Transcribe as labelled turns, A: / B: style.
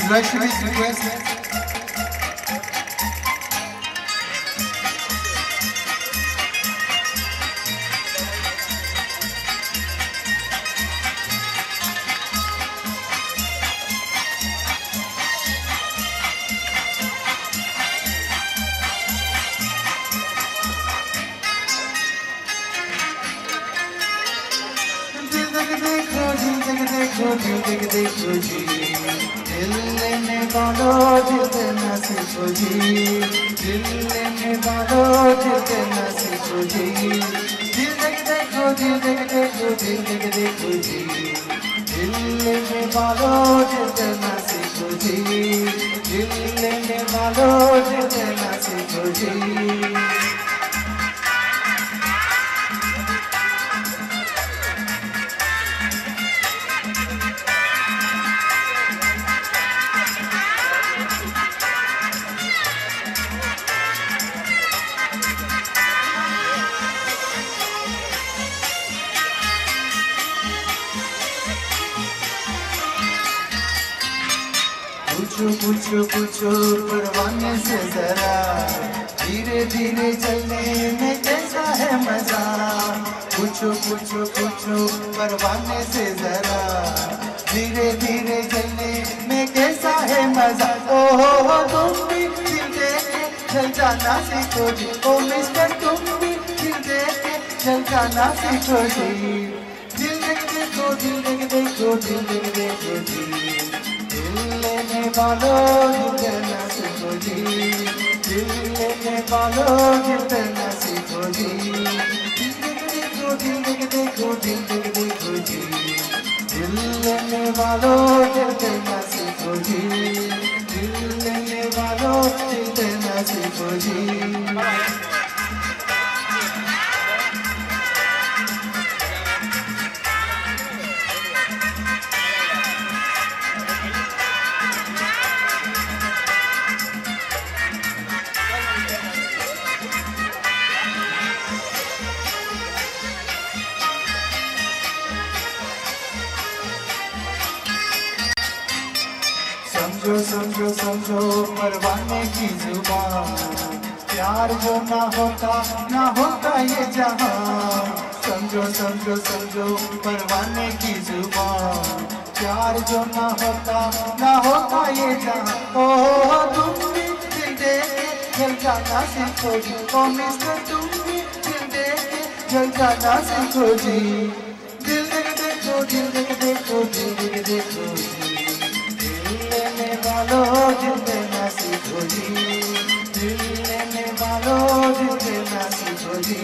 A: Rashmi's request. देखो जी दिल लेने वालों दिल देना सीखो जी दिल लेने वालों दिल देना सीखो जी दिल देखो जी दिल लेने वालों दिल देना सीखो जी दिल लेने वालों दिल देना सीखो जी पूछो परवाने से जरा धीरे धीरे चलने में कैसा है मजा पूछो परवाने से जरा धीरे धीरे चलने में कैसा है मजा ओ तुम भी दिल दे के चल जाना सीखो जी ओ मिस्टर तुम भी दिल दे के चल जाना सीखो जी दिल देखो जी लेने वालों दिल देना सीखो जी दिल लेने वालों दिल देना सीखो जी दिल देखो जी दिल लेने वालों दिल देना सीखो जी दिल लेने वालों दिल देना सीखो जी समझो परवाने की जुबान प्यार जो ना होता ये जहां समझो परवाने की जुबान प्यार जो ना होता ये जहां ओ तुम भी दिल दे के जल जाना सीखो जी ओ मिस्टर तुम भी दिल दे के जल जाना सीखो जी दिल देखो जी लेने वालों दिल देना सीखो जी दिल लेने वालों दिल देना सीखो जी